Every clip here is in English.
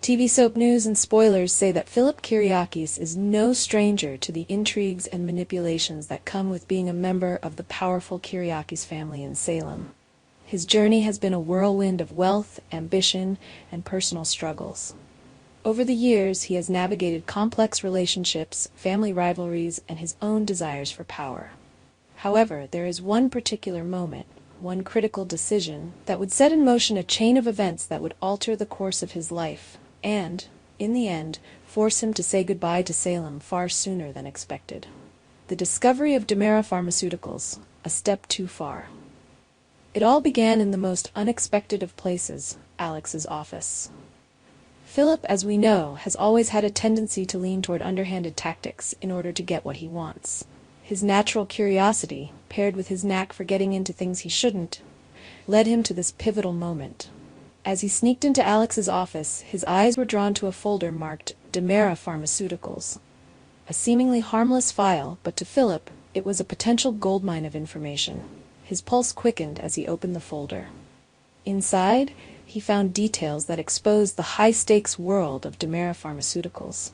TV soap news and spoilers say that Philip Kiriakis is no stranger to the intrigues and manipulations that come with being a member of the powerful Kiriakis family in Salem. His journey has been a whirlwind of wealth, ambition, and personal struggles. Over the years, he has navigated complex relationships, family rivalries, and his own desires for power. However, there is one particular moment, one critical decision, that would set in motion a chain of events that would alter the course of his life, and, in the end, force him to say goodbye to Salem far sooner than expected. The discovery of domino pharmaceuticals, a step too far. It all began in the most unexpected of places, Alex's office. Philip, as we know, has always had a tendency to lean toward underhanded tactics in order to get what he wants. His natural curiosity, paired with his knack for getting into things he shouldn't, led him to this pivotal moment. As he sneaked into Alex's office, his eyes were drawn to a folder marked domino pharmaceuticals. A seemingly harmless file, but to Philip, it was a potential goldmine of information. His pulse quickened as he opened the folder. Inside, he found details that exposed the high-stakes world of domino pharmaceuticals,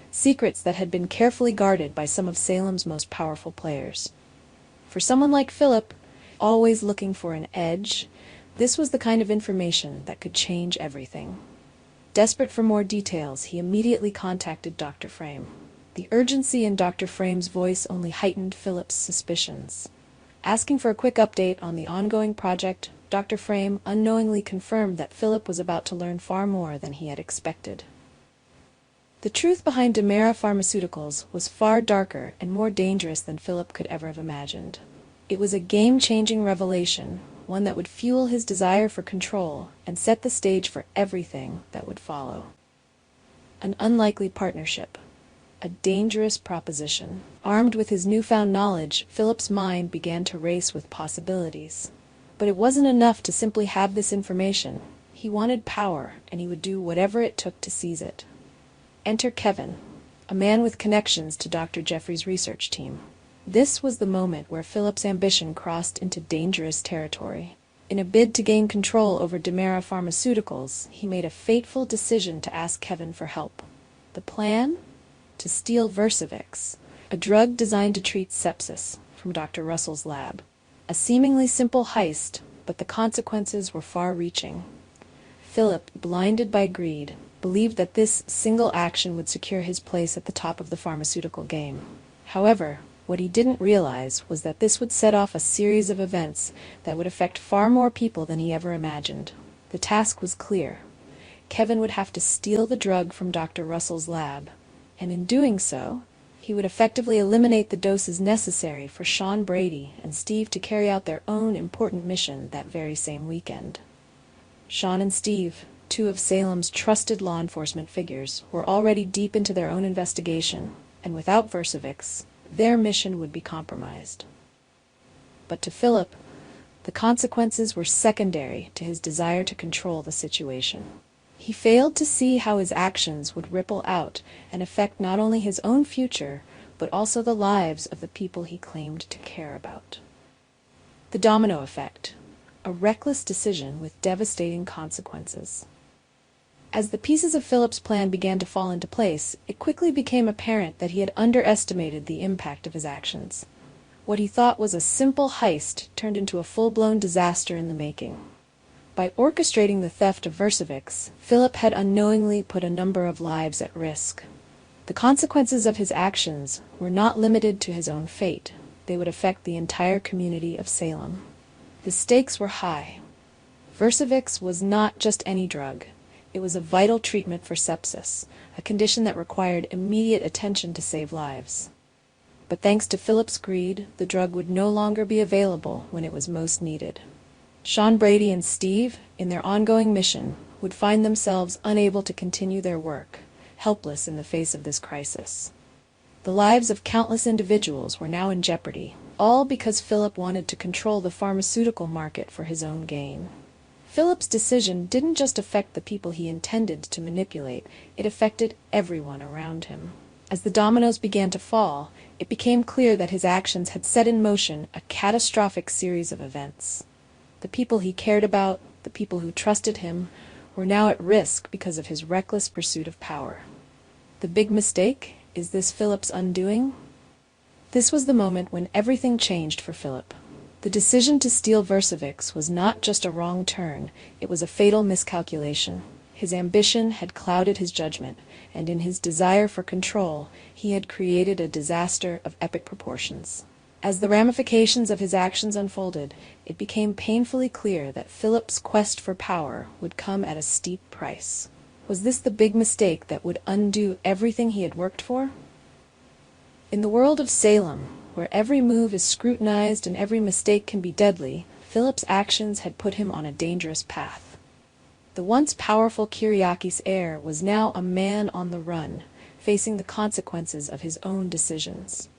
secrets that had been carefully guarded by some of Salem's most powerful players. For someone like Philip, always looking for an edge, this was the kind of information that could change everything. Desperate for more details, he immediately contacted Dr. Frame. The urgency in Dr. Frame's voice only heightened Philip's suspicions. Asking for a quick update on the ongoing project, Dr. Frame unknowingly confirmed that Philip was about to learn far more than he had expected. The truth behind domino pharmaceuticals was far darker and more dangerous than Philip could ever have imagined. It was a game-changing revelation, one that would fuel his desire for control and set the stage for everything that would follow. An unlikely partnership. A dangerous proposition. Armed with his newfound knowledge, Philip's mind began to race with possibilities. But it wasn't enough to simply have this information. He wanted power, and he would do whatever it took to seize it. Enter Kevin, a man with connections to Dr. Jeffrey's research team. This was the moment where Philip's ambition crossed into dangerous territory. In a bid to gain control over domino pharmaceuticals, he made a fateful decision to ask Kevin for help. The plan? To steal Versavix, a drug designed to treat sepsis, from Dr. Russell's lab. A seemingly simple heist, but the consequences were far-reaching. Philip, blinded by greed, believed that this single action would secure his place at the top of the pharmaceutical game. However, what he didn't realize was that this would set off a series of events that would affect far more people than he ever imagined. The task was clear. Kevin would have to steal the drug from Dr. Russell's lab, and in doing so, he would effectively eliminate the doses necessary for Sean Brady and Steve to carry out their own important mission that very same weekend. Sean and Steve, two of Salem's trusted law enforcement figures, were already deep into their own investigation, and without Versavix, their mission would be compromised. But to Philip, the consequences were secondary to his desire to control the situation. He failed to see how his actions would ripple out and affect not only his own future, but also the lives of the people he claimed to care about. The domino effect, a reckless decision with devastating consequences. As the pieces of Philip's plan began to fall into place, it quickly became apparent that he had underestimated the impact of his actions. What he thought was a simple heist turned into a full-blown disaster in the making. By orchestrating the theft of Versavix, Philip had unknowingly put a number of lives at risk. The consequences of his actions were not limited to his own fate. They would affect the entire community of Salem. The stakes were high. Versavix was not just any drug. It was a vital treatment for sepsis, a condition that required immediate attention to save lives. But thanks to Philip's greed, the drug would no longer be available when it was most needed. Sean Brady and Steve, in their ongoing mission, would find themselves unable to continue their work, helpless in the face of this crisis. The lives of countless individuals were now in jeopardy, all because Philip wanted to control the pharmaceutical market for his own gain. Philip's decision didn't just affect the people he intended to manipulate, it affected everyone around him. As the dominoes began to fall, it became clear that his actions had set in motion a catastrophic series of events. The people he cared about, the people who trusted him, were now at risk because of his reckless pursuit of power. The big mistake? Is this Philip's undoing? This was the moment when everything changed for Philip. The decision to steal Versavix was not just a wrong turn, it was a fatal miscalculation. His ambition had clouded his judgment, and in his desire for control, he had created a disaster of epic proportions. As the ramifications of his actions unfolded, it became painfully clear that Philip's quest for power would come at a steep price. Was this the big mistake that would undo everything he had worked for? In the world of Salem, where every move is scrutinized and every mistake can be deadly, Philip's actions had put him on a dangerous path. The once powerful Kiriakis heir was now a man on the run, facing the consequences of his own decisions.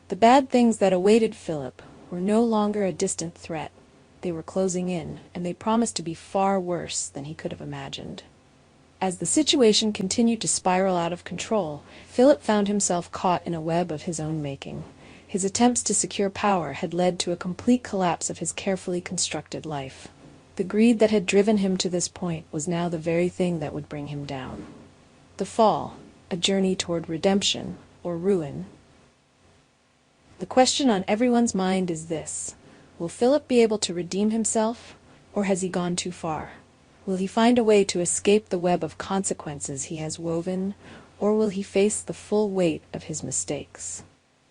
The bad things that awaited Philip were no longer a distant threat. They were closing in, and they promised to be far worse than he could have imagined. As the situation continued to spiral out of control, Philip found himself caught in a web of his own making. His attempts to secure power had led to a complete collapse of his carefully constructed life. The greed that had driven him to this point was now the very thing that would bring him down. The fall, a journey toward redemption or ruin. The question on everyone's mind is this: will Philip be able to redeem himself, or has he gone too far? Will he find a way to escape the web of consequences he has woven, or will he face the full weight of his mistakes?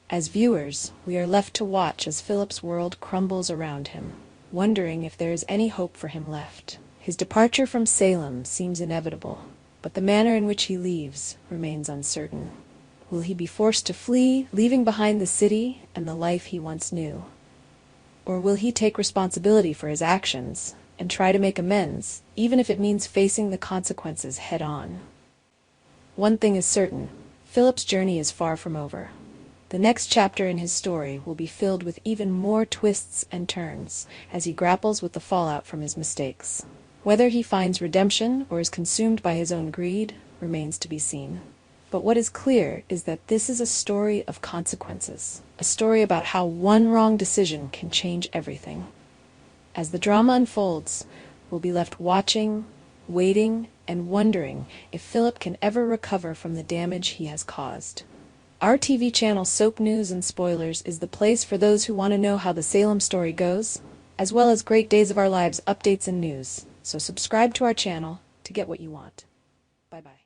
As viewers, we are left to watch as Philip's world crumbles around him, wondering if there is any hope for him left. His departure from Salem seems inevitable, but the manner in which he leaves remains uncertain. Will he be forced to flee, leaving behind the city and the life he once knew? Or will he take responsibility for his actions and try to make amends, even if it means facing the consequences head-on? One thing is certain: Philip's journey is far from over. The next chapter in his story will be filled with even more twists and turns as he grapples with the fallout from his mistakes. Whether he finds redemption or is consumed by his own greed remains to be seen. But what is clear is that this is a story of consequences, a story about how one wrong decision can change everything. As the drama unfolds, we'll be left watching, waiting, and wondering if Philip can ever recover from the damage he has caused. Our TV channel Soap News and Spoilers is the place for those who want to know how the Salem story goes, as well as great Days of Our Lives updates and news. So subscribe to our channel to get what you want. Bye-bye.